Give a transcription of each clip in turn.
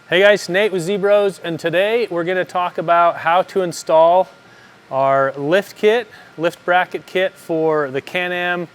Hey guys, Nate with Zbroz, and today we're going to talk about how to install our lift bracket kit for the Can-Am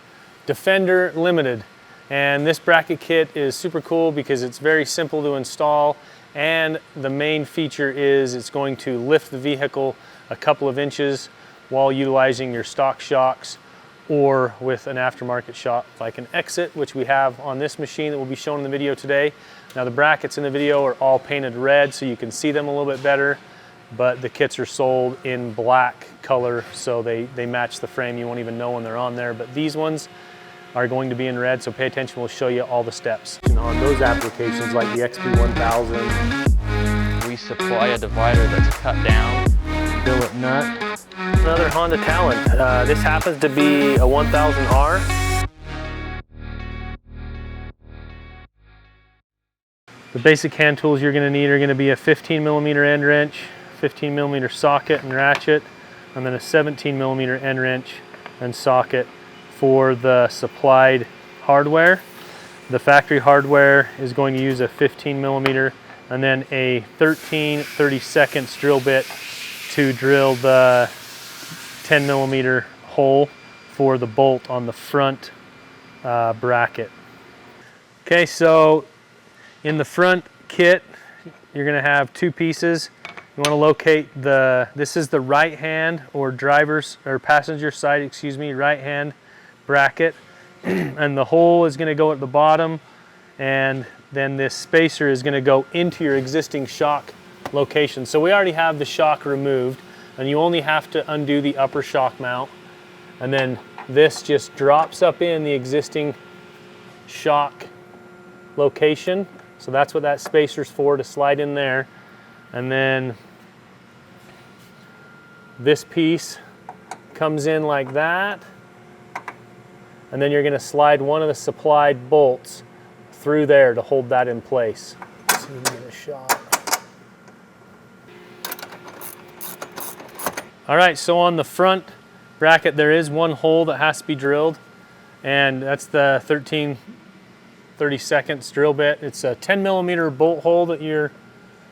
Defender Limited. And this bracket kit is super cool because it's very simple to install, and the main feature is it's going to lift the vehicle a couple of inches while utilizing your stock shocks or with an aftermarket shock like an Exit, which we have on this machine that will be shown in the video today. Now the brackets in the video are all painted red so you can see them a little bit better, but the kits are sold in black color so they match the frame. You won't even know when they're on there, but these ones are going to be in red, so pay attention. We'll show you all the steps. And on those applications like the XP1000, we supply a divider that's cut down. billet nut. Another Honda Talon. This happens to be a 1000R. The basic hand tools you're going to need are going to be a 15mm end wrench, 15mm socket and ratchet, and then a 17mm end wrench and socket for the supplied hardware. The factory hardware is going to use a 15mm and then a 13/32 drill bit to drill the 10mm hole for the bolt on the front bracket. Okay, so in the front kit, you're going to have two pieces. You want to locate this is the right hand or passenger side, excuse me, right hand bracket. And the hole is going to go at the bottom, and then this spacer is going to go into your existing shock location. So we already have the shock removed, and you only have to undo the upper shock mount, and then this just drops up in the existing shock location. So that's what that spacer's for, to slide in there. And then this piece comes in like that, and then you're going to slide one of the supplied bolts through there to hold that in place. Let's see if we can get a shot. All right, so on the front bracket there is one hole that has to be drilled, and that's the 13/32 drill bit. It's a 10mm bolt hole that you're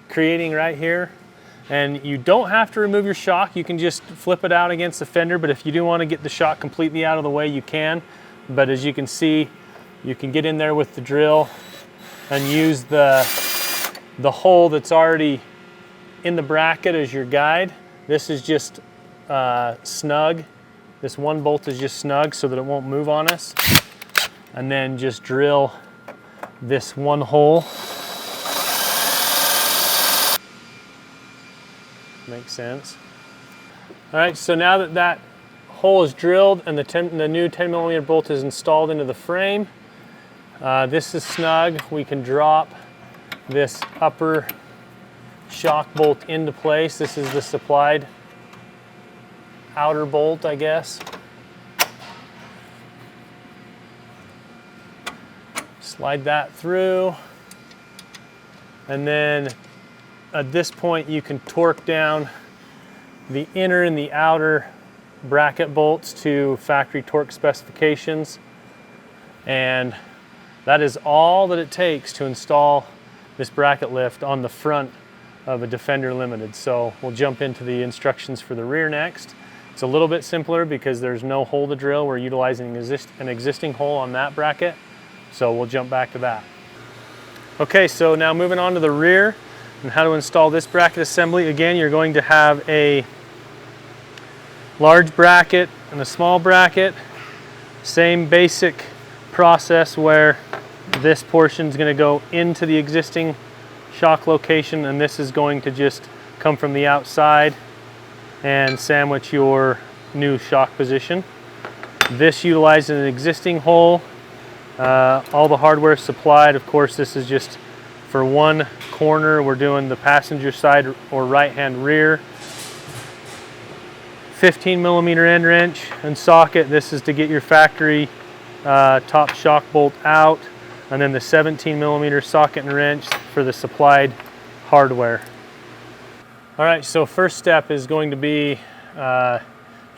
creating right here, and you don't have to remove your shock. You can just flip it out against the fender, but if you do want to get the shock completely out of the way, you can. But as you can see, you can get in there with the drill and use the hole that's already in the bracket as your guide. This is just snug. This one bolt is just snug so that it won't move on us. And then just drill this one hole. Makes sense. All right, so now that that hole is drilled and the new 10mm bolt is installed into the frame, this is snug. We can drop this upper shock bolt into place. This is the supplied outer bolt, I guess. Slide that through, and then at this point you can torque down the inner and the outer bracket bolts to factory torque specifications, and that is all that it takes to install this bracket lift on the front of a Defender Limited. So we'll jump into the instructions for the rear next. It's a little bit simpler because there's no hole to drill. We're utilizing an existing hole on that bracket, so we'll jump back to that. Okay, so now moving on to the rear and how to install this bracket assembly. Again, you're going to have a large bracket and a small bracket. Same basic process where this portion is going to go into the existing shock location, and this is going to just come from the outside and sandwich your new shock position. This utilizes an existing hole. All the hardware is supplied. Of course, this is just for one corner. We're doing the passenger side or right hand rear. 15mm end wrench and socket. This is to get your factory top shock bolt out, and then the 17mm socket and wrench for the supplied hardware. All right, so first step is going to be to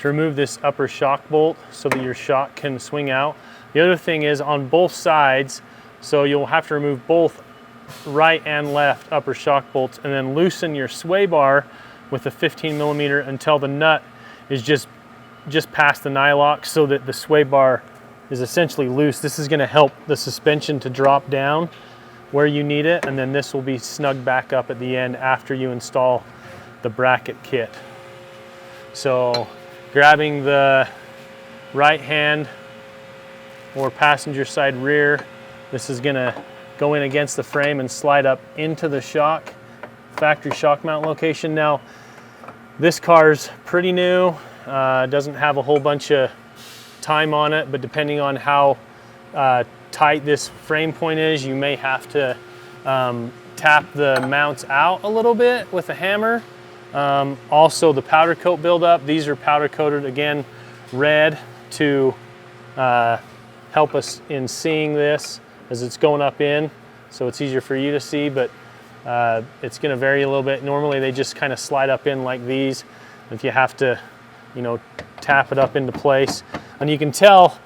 remove this upper shock bolt so that your shock can swing out. The other thing is on both sides, so you'll have to remove both right and left upper shock bolts, and then loosen your sway bar with a 15 millimeter until the nut is just past the nylock, so that the sway bar is essentially loose. This is going to help the suspension to drop down where you need it, and then this will be snugged back up at the end after you install the bracket kit. So grabbing the right hand or passenger side rear, this is going to go in against the frame and slide up into the factory shock mount location. Now this car's pretty new, doesn't have a whole bunch of time on it, but depending on how tight this frame point is, you may have to tap the mounts out a little bit with a hammer. Also the powder coat buildup, these are powder coated again red to help us in seeing this as it's going up in, so it's easier for you to see, but it's going to vary a little bit. Normally they just kind of slide up in like these. If you have to, you know, tap it up into place, and you can tell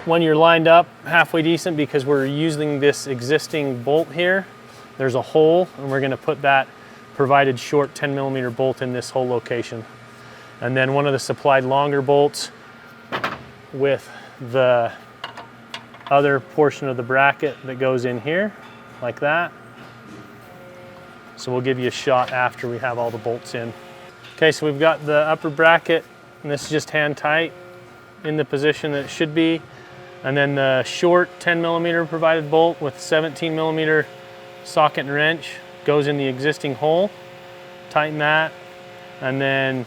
when you're lined up halfway decent because we're using this existing bolt here. There's a hole, and we're going to put that provided short 10 millimeter bolt in this whole location, and then one of the supplied longer bolts with the other portion of the bracket that goes in here like that. So we'll give you a shot after we have all the bolts in. Okay, so we've got the upper bracket, and this is just hand tight in the position that it should be, and then the short 10 millimeter provided bolt with 17 millimeter socket and wrench goes in the existing hole. Tighten that, and then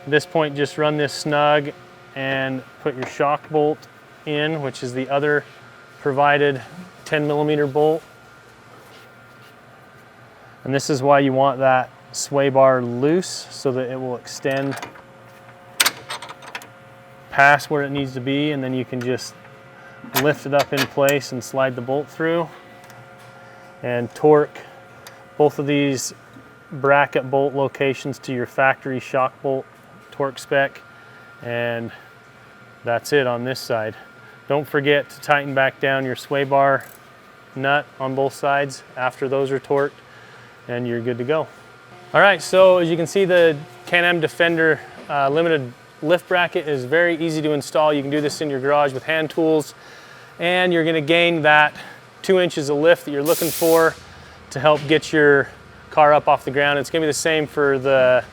at this point just run this snug and put your shock bolt in, which is the other provided 10 millimeter bolt. And this is why you want that sway bar loose, so that it will extend past where it needs to be, and then you can just lift it up in place and slide the bolt through and torque both of these bracket bolt locations to your factory shock bolt torque spec, and that's it on this side. Don't forget to tighten back down your sway bar nut on both sides after those are torqued, and you're good to go. All right, so as you can see, the Can-Am Defender limited lift bracket is very easy to install. You can do this in your garage with hand tools, and you're gonna gain that 2 inches of lift that you're looking for to help get your car up off the ground. It's gonna be the same for the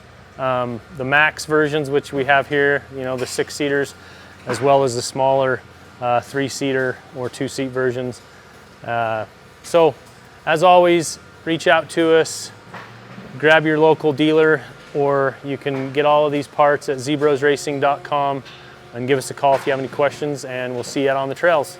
max versions, which we have here, you know, the 6-seaters, as well as the smaller 3-seater or 2-seat versions. So as always, reach out to us, grab your local dealer, or you can get all of these parts at zbrozracing.com and give us a call if you have any questions, and we'll see you out on the trails.